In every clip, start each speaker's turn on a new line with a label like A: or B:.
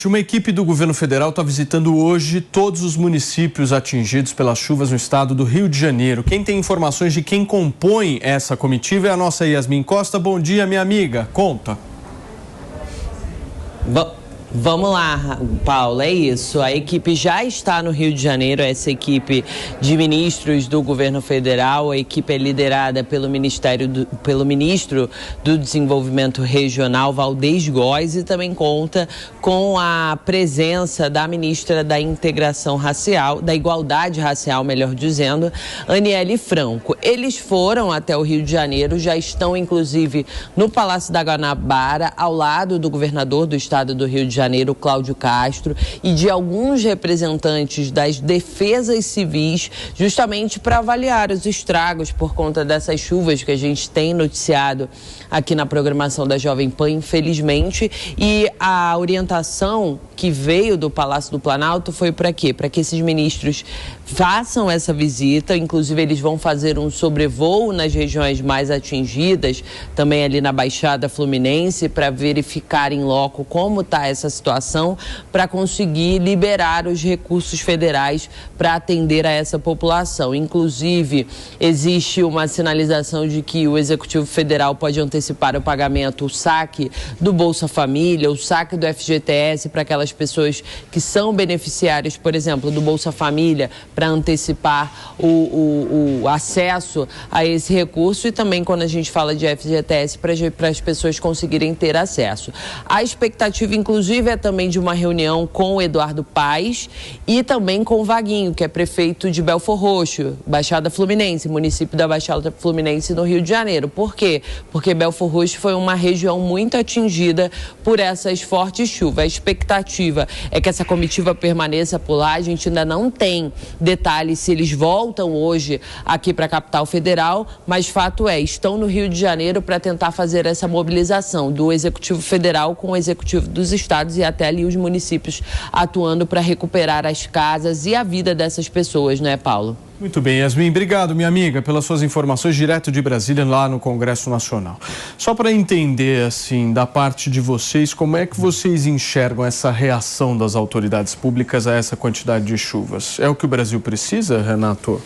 A: Uma equipe do governo federal está visitando hoje todos os municípios atingidos pelas chuvas no estado do Rio de Janeiro. Quem tem informações de quem compõe essa comitiva é a nossa Yasmin Costa. Bom dia, minha amiga. Conta.
B: Vamos lá, Paulo, é isso. A equipe já está no Rio de Janeiro, essa equipe de ministros do governo federal. A equipe é liderada pelo ministro do Desenvolvimento Regional, Valdez Góes, e também conta com a presença da ministra da Integração Racial, da Igualdade Racial, melhor dizendo, Aniele Franco. Eles foram até o Rio de Janeiro, já estão inclusive no Palácio da Guanabara, ao lado do governador do estado do Rio de Janeiro, Cláudio Castro, e de alguns representantes das defesas civis, justamente para avaliar os estragos por conta dessas chuvas que a gente tem noticiado aqui na programação da Jovem Pan, infelizmente. E a orientação que veio do Palácio do Planalto foi para quê? Para que esses ministros façam essa visita, inclusive eles vão fazer um sobrevoo nas regiões mais atingidas, também ali na Baixada Fluminense, para verificar em loco como está essa situação, para conseguir liberar os recursos federais para atender a essa população. Inclusive, existe uma sinalização de que o Executivo Federal pode antecipar o pagamento, o saque do Bolsa Família, o saque do FGTS para aquelas pessoas que são beneficiárias, por exemplo, do Bolsa Família, para antecipar o acesso a esse recurso, e também quando a gente fala de FGTS para as pessoas conseguirem ter acesso. A expectativa, inclusive, é também de uma reunião com o Eduardo Paes e também com o Vaguinho, que é prefeito de Belfor Roxo, Baixada Fluminense, município da Baixada Fluminense no Rio de Janeiro. Por quê? Porque Belfor Roxo foi uma região muito atingida por essas fortes chuvas. A expectativa é que essa comitiva permaneça por lá. A gente ainda não tem detalhes se eles voltam hoje aqui para a capital federal, mas fato é, estão no Rio de Janeiro para tentar fazer essa mobilização do Executivo Federal com o Executivo dos estados e até ali os municípios atuando para recuperar as casas e a vida dessas pessoas, né, Paulo?
A: Muito bem, Yasmin, obrigado, minha amiga, pelas suas informações direto de Brasília, lá no Congresso Nacional. Só para entender, assim, da parte de vocês, como é que vocês enxergam essa reação das autoridades públicas a essa quantidade de chuvas? É o que o Brasil precisa, Renato?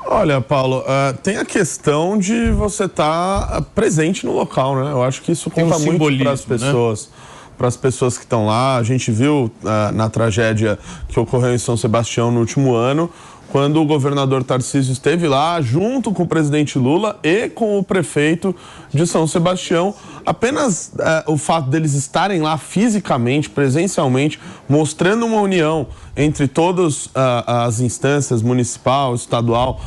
C: Olha, Paulo, tem a questão de você estar presente no local, né? Eu acho que isso conta muito para as pessoas. Né? Para as pessoas que estão lá. A gente viu na tragédia que ocorreu em São Sebastião no último ano, quando o governador Tarcísio esteve lá junto com o presidente Lula e com o prefeito de São Sebastião. Apenas o fato deles estarem lá fisicamente, presencialmente, mostrando uma união entre todas as instâncias, municipal, estadual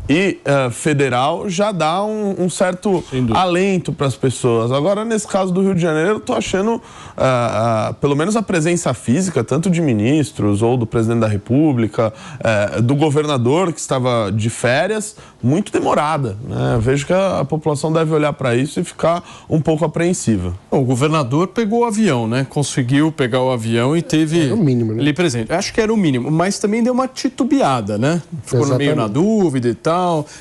C: e federal, já dá um certo alento para as pessoas. Agora, nesse caso do Rio de Janeiro, eu estou achando, pelo menos a presença física, tanto de ministros ou do presidente da República, do governador que estava de férias, muito demorada, né? Vejo que a população deve olhar para isso e ficar um pouco apreensiva.
A: Bom, o governador pegou o avião, né? Conseguiu pegar o avião e teve
D: era o mínimo, né?
A: Ali presente. Acho que era o mínimo, mas também deu uma titubeada, né? Ficou no meio na dúvida e tal.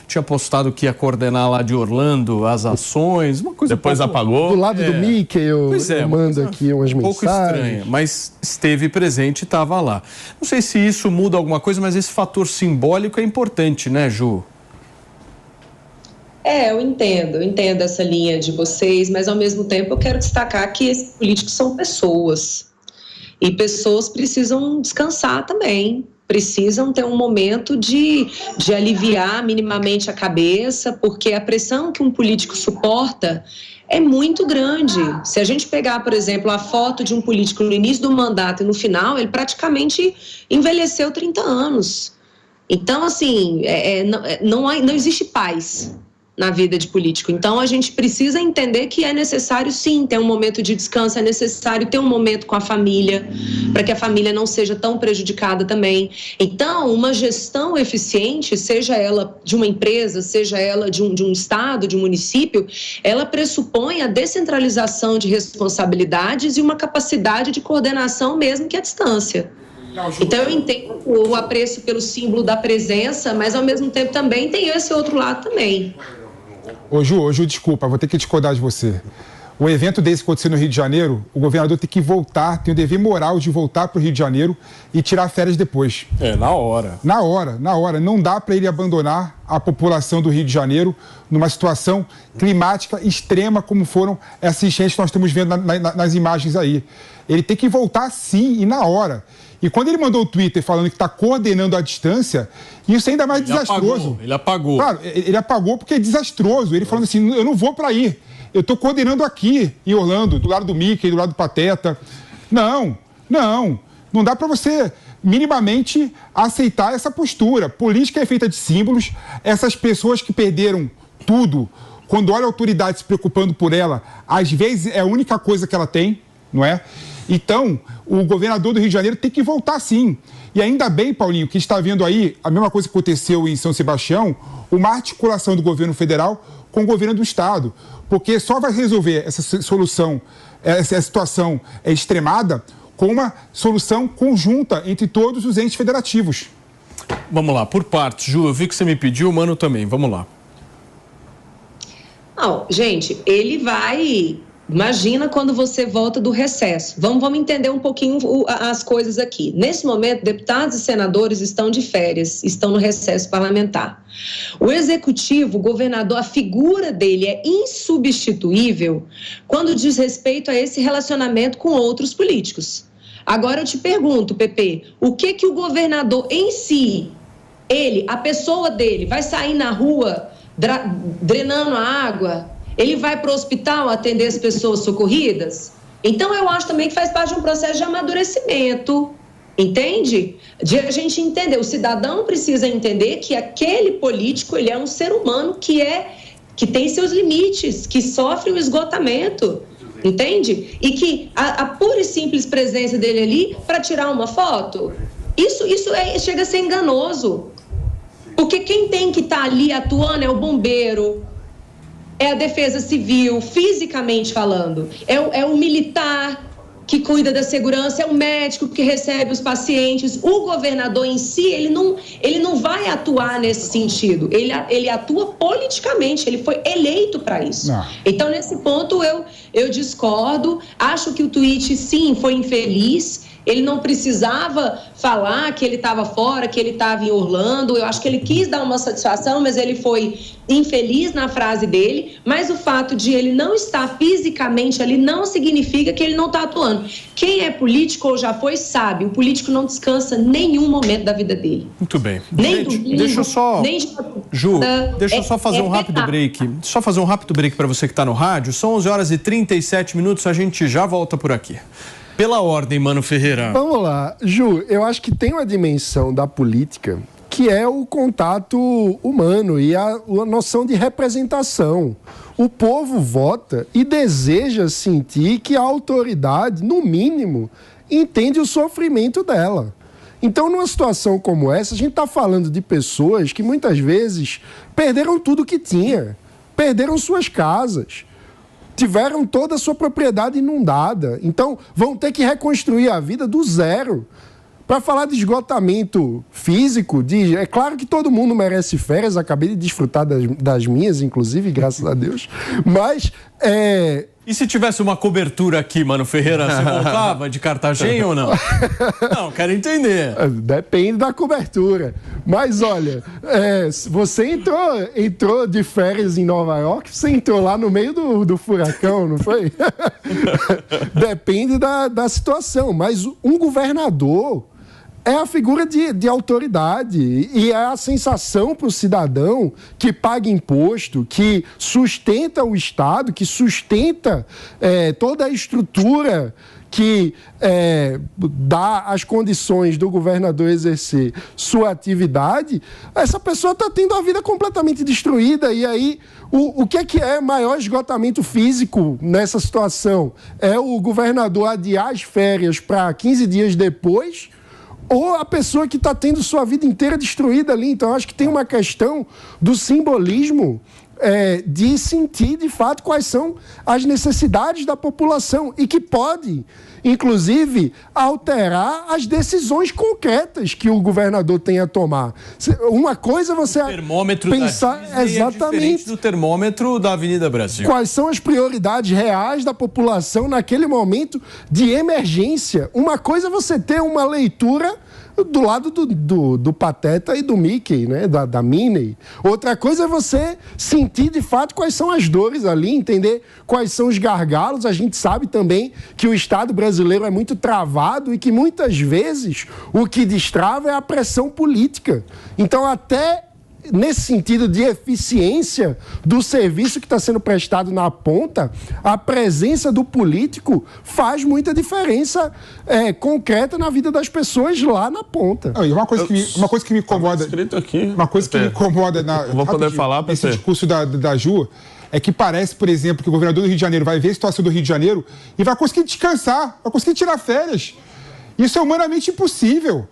A: Tinha postado que ia coordenar lá de Orlando as ações, uma coisa.
C: Depois apagou.
D: Do lado do Mickey, eu mando aqui umas mensagens. Um pouco estranha,
A: mas esteve presente e estava lá. Não sei se isso muda alguma coisa, mas esse fator simbólico é importante, né, Ju?
E: Eu entendo essa linha de vocês, mas ao mesmo tempo eu quero destacar que esses políticos são pessoas. E pessoas precisam descansar também. Precisam ter um momento de aliviar minimamente a cabeça, porque a pressão que um político suporta é muito grande. Se a gente pegar, por exemplo, a foto de um político no início do mandato e no final, ele praticamente envelheceu 30 anos. Então, assim, não existe paz na vida de político. Então, a gente precisa entender que é necessário, sim, ter um momento de descanso, é necessário ter um momento com a família, para que a família não seja tão prejudicada também. Então, uma gestão eficiente, seja ela de uma empresa, seja ela de um estado, de um município, ela pressupõe a descentralização de responsabilidades e uma capacidade de coordenação mesmo que à distância. Então, eu entendo o apreço pelo símbolo da presença, mas, ao mesmo tempo, também tem esse outro lado também.
D: Ô Ju, desculpa, vou ter que discordar de você.
F: um evento desse acontecer no Rio de Janeiro, o governador tem que voltar, tem o dever moral de voltar para o Rio de Janeiro e tirar férias depois.
A: Na hora.
F: Na hora. Não dá para ele abandonar a população do Rio de Janeiro numa situação climática extrema como foram essas enchentes que nós estamos vendo nas imagens aí. Ele tem que voltar sim e na hora. E quando ele mandou o Twitter falando que está coordenando à distância, isso é ainda mais desastroso.
A: Ele apagou.
F: Claro, ele apagou porque é desastroso. Ele falando assim, eu não vou para aí. Eu estou coordenando aqui em Orlando, do lado do Mickey, do lado do Pateta. Não dá para você minimamente aceitar essa postura. Política é feita de símbolos. Essas pessoas que perderam tudo, quando olha a autoridade se preocupando por ela, às vezes é a única coisa que ela tem, não é? Então, o governador do Rio de Janeiro tem que voltar sim. E ainda bem, Paulinho, que está vendo aí a mesma coisa que aconteceu em São Sebastião, uma articulação do governo federal com o governo do estado. Porque só vai resolver essa solução, essa situação extremada, com uma solução conjunta entre todos os entes federativos.
A: Vamos lá, por partes. Ju, eu vi que você me pediu, o Mano também. Vamos lá.
E: Não, gente, ele vai... Imagina quando você volta do recesso. Vamos entender um pouquinho as coisas aqui. Nesse momento, deputados e senadores estão de férias, estão no recesso parlamentar. O executivo, o governador, a figura dele é insubstituível quando diz respeito a esse relacionamento com outros políticos. Agora eu te pergunto, Pepe, o que o governador em si, a pessoa dele, vai sair na rua drenando a água? Ele vai para o hospital atender as pessoas socorridas? Então, eu acho também que faz parte de um processo de amadurecimento, entende? De a gente entender, o cidadão precisa entender que aquele político, ele é um ser humano que tem seus limites, que sofre o esgotamento, entende? E que a pura e simples presença dele ali para tirar uma foto, isso chega a ser enganoso. Porque quem tem que estar ali atuando é o bombeiro, é a defesa civil, fisicamente falando, é o militar que cuida da segurança, é o médico que recebe os pacientes. O governador em si, ele não vai atuar nesse sentido, ele atua politicamente, ele foi eleito para isso. Não. Então, nesse ponto, eu discordo, acho que o tweet, sim, foi infeliz. Ele não precisava falar que ele estava fora, que ele estava em Orlando. Eu acho que ele quis dar uma satisfação, mas ele foi infeliz na frase dele. Mas o fato de ele não estar fisicamente ali não significa que ele não está atuando. Quem é político ou já foi sabe, o político não descansa nenhum momento da vida dele.
A: Muito bem.
E: Nem domingo,
A: deixa eu só...
E: nem
A: Ju, deixa eu só fazer um rápido break. Só fazer um rápido break para você que está no rádio. São 11h37, a gente já volta por aqui. Pela ordem, Mano Ferreira.
D: Vamos lá. Ju, eu acho que tem uma dimensão da política que é o contato humano e a noção de representação. O povo vota e deseja sentir que a autoridade, no mínimo, entende o sofrimento dela. Então, numa situação como essa, a gente está falando de pessoas que muitas vezes perderam tudo que tinha, perderam suas casas, tiveram toda a sua propriedade inundada. Então, vão ter que reconstruir a vida do zero. Para falar de esgotamento físico, é claro que todo mundo merece férias, acabei de desfrutar das minhas, inclusive, graças a Deus. Mas,
A: E se tivesse uma cobertura aqui, Mano Ferreira, você voltava de Cartagena ou não? Não, quero entender.
D: Depende da cobertura. Mas, olha, você entrou de férias em Nova York, você entrou lá no meio do furacão, não foi? Depende da situação. Mas um governador é a figura de autoridade e é a sensação para o cidadão que paga imposto, que sustenta o Estado, que sustenta toda a estrutura que dá as condições do governador exercer sua atividade. Essa pessoa está tendo a vida completamente destruída. E aí, o que é maior esgotamento físico nessa situação? É o governador adiar as férias para 15 dias depois, ou a pessoa que está tendo sua vida inteira destruída ali? Então, acho que tem uma questão do simbolismo de sentir, de fato, quais são as necessidades da população e que pode, inclusive, alterar as decisões concretas que o governador tem a tomar. Uma coisa é você pensar exatamente
A: do termômetro da Avenida Brasil.
D: Quais são as prioridades reais da população naquele momento de emergência. Uma coisa é você ter uma leitura do lado do Pateta e do Mickey, né? Da Minnie. Outra coisa é você sentir de fato quais são as dores ali, entender quais são os gargalos. A gente sabe também que o Estado brasileiro é muito travado e que muitas vezes o que destrava é a pressão política. Então, até nesse sentido de eficiência do serviço que está sendo prestado na ponta, a presença do político faz muita diferença concreta na vida das pessoas lá na ponta.
F: E uma coisa que me incomoda... Uma coisa que me incomoda nesse discurso da Ju é que parece, por exemplo, que o governador do Rio de Janeiro vai ver a situação do Rio de Janeiro e vai conseguir descansar, vai conseguir tirar férias. Isso é humanamente impossível.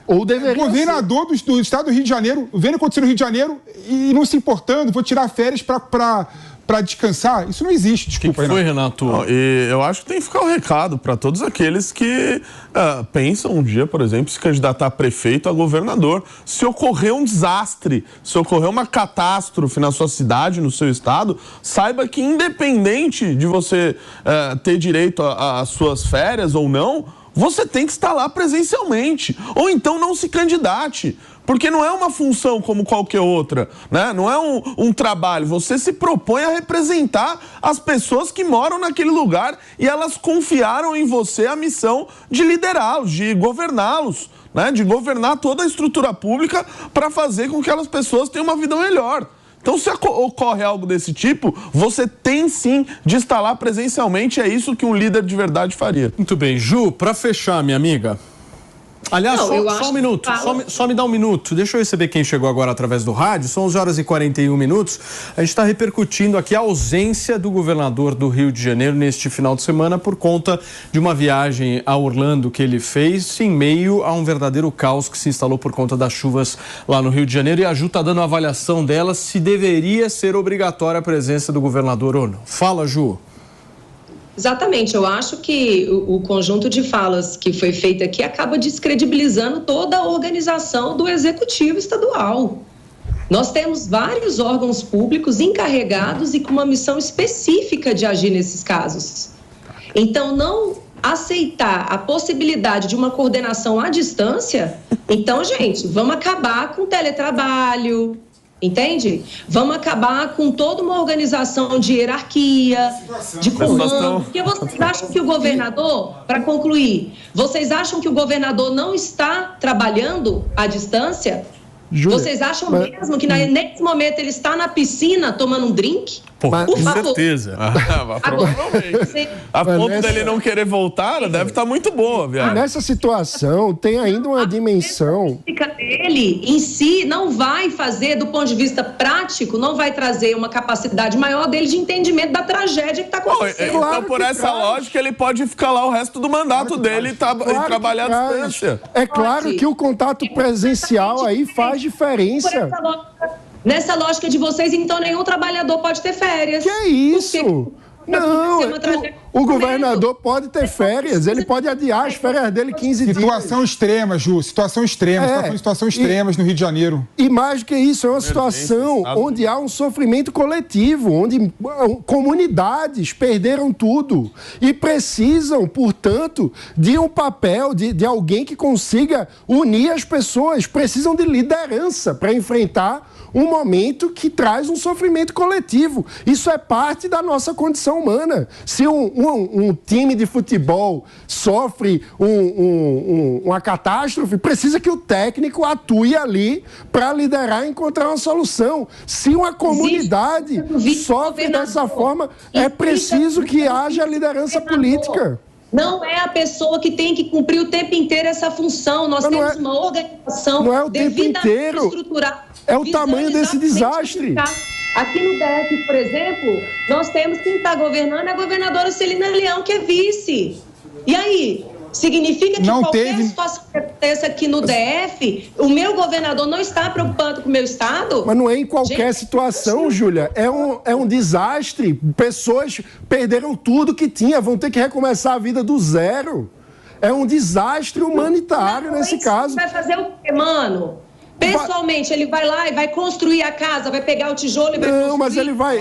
D: Ou deveria
F: governador do estado do Rio de Janeiro, vendo acontecer no Rio de Janeiro e não se importando, vou tirar férias para descansar. Isso não existe, desculpa.
A: O que foi, Renato?
C: Não, e eu acho que tem que ficar o recado para todos aqueles que pensam um dia, por exemplo, se candidatar a prefeito, a governador. Se ocorrer um desastre, se ocorrer uma catástrofe na sua cidade, no seu estado, saiba que independente de você ter direito às suas férias ou não, você tem que estar lá presencialmente. Ou então não se candidate. Porque não é uma função como qualquer outra, né? Não é um trabalho. Você se propõe a representar as pessoas que moram naquele lugar e elas confiaram em você a missão de liderá-los, de governá-los, né? De governar toda a estrutura pública para fazer com que aquelas pessoas tenham uma vida melhor. Então, se ocorre algo desse tipo, você tem sim de estar lá presencialmente. É isso que um líder de verdade faria.
A: Muito bem. Ju, para fechar, minha amiga... Aliás, só um minuto, só me dá um minuto. Deixa eu receber quem chegou agora através do rádio. São 11h41. A gente está repercutindo aqui a ausência do governador do Rio de Janeiro neste final de semana por conta de uma viagem a Orlando que ele fez em meio a um verdadeiro caos que se instalou por conta das chuvas lá no Rio de Janeiro. E a Ju está dando a avaliação dela se deveria ser obrigatória a presença do governador ou não. Fala, Ju.
E: Exatamente, eu acho que o conjunto de falas que foi feito aqui acaba descredibilizando toda a organização do executivo estadual. Nós temos vários órgãos públicos encarregados e com uma missão específica de agir nesses casos. Então, não aceitar a possibilidade de uma coordenação à distância, então, gente, vamos acabar com o teletrabalho, entende? Vamos acabar com toda uma organização de hierarquia, de comando. Porque vocês acham que o governador, para concluir, vocês acham que o governador não está trabalhando à distância? Júlia, vocês acham mesmo que nesse momento ele está na piscina tomando um drink?
A: Por certeza.
C: Provavelmente. A ponto dele não querer voltar, deve estar muito boa, viado.
D: Nessa situação, tem ainda uma dimensão.
E: A dele em si não vai fazer, do ponto de vista prático, não vai trazer uma capacidade maior dele de entendimento da tragédia que está acontecendo.
C: Então, por essa lógica, ele pode ficar lá o resto do mandato dele e trabalhar à distância.
D: É claro que o contato presencial aí faz diferença.
E: Nessa lógica de vocês, então, nenhum trabalhador pode ter férias.
D: Que é isso? Não, o governador pode ter férias, ele pode adiar as férias dele 15 dias.
F: Situação extrema, Ju, situação extrema, situação extremas no Rio de Janeiro.
D: E mais do que isso, é uma situação onde há um sofrimento coletivo, onde comunidades perderam tudo e precisam, portanto, de um papel, de alguém que consiga unir as pessoas, precisam de liderança para enfrentar um momento que traz um sofrimento coletivo. Isso é parte da nossa condição humana. Se um time de futebol sofre uma catástrofe, precisa que o técnico atue ali para liderar e encontrar uma solução. Se uma comunidade sofre dessa forma, é preciso que haja liderança política.
E: Não é a pessoa que tem que cumprir o tempo inteiro essa função. Nós temos uma organização devidamente estruturada.
D: É o tamanho desse desastre.
E: Aqui no DF, por exemplo, nós temos quem está governando é a governadora Celina Leão, que é vice. E aí? Significa que qualquer situação aconteça aqui no DF, o meu governador não está preocupado com o meu estado?
D: Mas não é em qualquer situação, Júlia. É um desastre. Pessoas perderam tudo que tinha, vão ter que recomeçar a vida do zero. É um desastre humanitário nesse caso.
E: Vai fazer o quê, mano? Pessoalmente, ele vai lá e vai construir a casa, vai pegar o tijolo e vai construir.
D: Não, mas ele vai...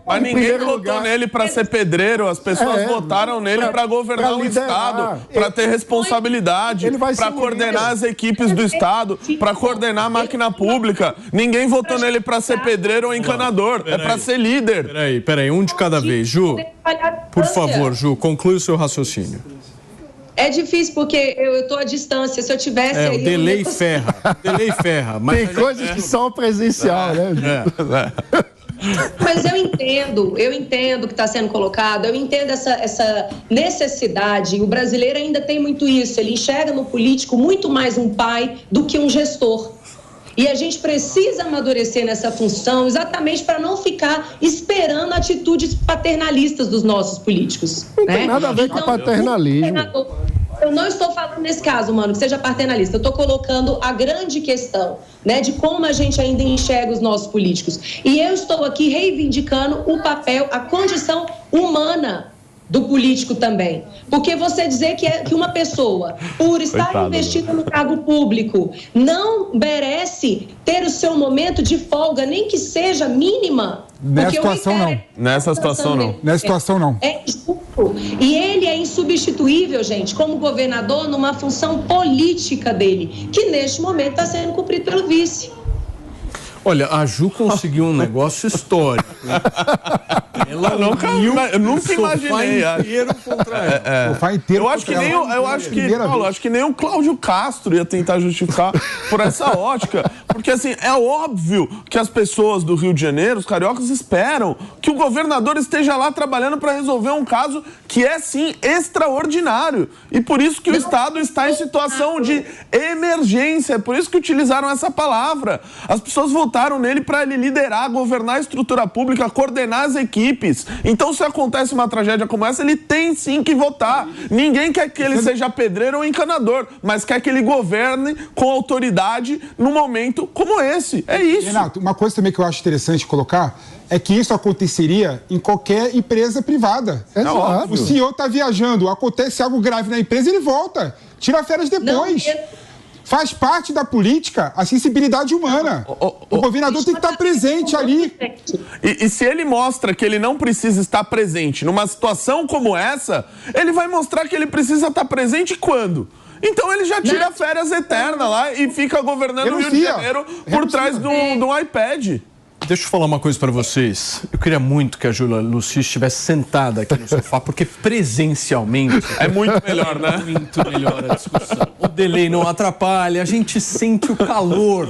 C: Mas ninguém votou nele para ser pedreiro, as pessoas votaram nele para governar o Estado, para ter responsabilidade, para coordenar as equipes do Estado, para coordenar a máquina pública. Ninguém votou nele para ser pedreiro ou encanador, é para ser líder.
A: Peraí, um de cada vez. Ju, por favor, Ju, conclui o seu raciocínio.
E: É difícil, porque eu estou à distância. Se eu tivesse...
A: o delay ferra. Mas
D: tem coisas que são presencial, né?
E: Mas eu entendo o que está sendo colocado, eu entendo essa necessidade. O brasileiro ainda tem muito isso. Ele enxerga no político muito mais um pai do que um gestor. E a gente precisa amadurecer nessa função exatamente para não ficar esperando atitudes paternalistas dos nossos políticos.
D: Não tem nada a ver com paternalismo.
E: Eu não estou falando nesse caso, mano, que seja paternalista. Eu estou colocando a grande questão, né, de como a gente ainda enxerga os nossos políticos. E eu estou aqui reivindicando o papel, a condição humana do político também. Porque você dizer que uma pessoa, por estar investida no cargo público, não merece ter o seu momento de folga, nem que seja mínima.
F: Nessa situação, não.
C: Nessa situação, não.
F: Nessa situação, não.
E: É justo. E ele é insubstituível, gente, como governador, numa função política dele, que neste momento está sendo cumprido pelo vice.
A: Olha, a Ju conseguiu um negócio histórico. Ela
C: eu nunca imaginei.
A: Inteiro contra ela.
F: O sofá inteiro.
C: Eu acho que nem o Cláudio Castro ia tentar justificar por essa ótica. Porque, assim, é óbvio que as pessoas do Rio de Janeiro, os cariocas, esperam que o governador esteja lá trabalhando para resolver um caso que é, sim, extraordinário. E por isso que o Estado está em situação de emergência. É por isso que utilizaram essa palavra. As pessoas votaram nele para ele liderar, governar a estrutura pública, coordenar as equipes. Então, se acontece uma tragédia como essa, ele tem sim que votar. Ninguém quer que ele seja pedreiro ou encanador, mas quer que ele governe com autoridade num momento como esse. É isso.
F: Renato, uma coisa também que eu acho interessante colocar é que isso aconteceria em qualquer empresa privada.
D: Exato.
F: O CEO está viajando, acontece algo grave na empresa, ele volta, tira férias depois. Faz parte da política a sensibilidade humana. O governador tem que estar presente ali.
C: E se ele mostra que ele não precisa estar presente numa situação como essa, ele vai mostrar que ele precisa estar presente quando? Então ele já tira férias eternas lá e fica governando o Rio de Janeiro por trás de um iPad.
A: Deixa eu falar uma coisa para vocês. Eu queria muito que a Júlia Lucy estivesse sentada aqui no sofá, porque presencialmente...
C: É muito melhor, né?
A: Muito melhor a discussão. O delay não atrapalha, a gente sente o calor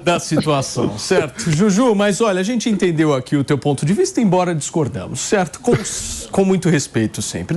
A: da situação, certo? Juju, mas olha, a gente entendeu aqui o teu ponto de vista, embora discordamos, certo? Com muito respeito sempre.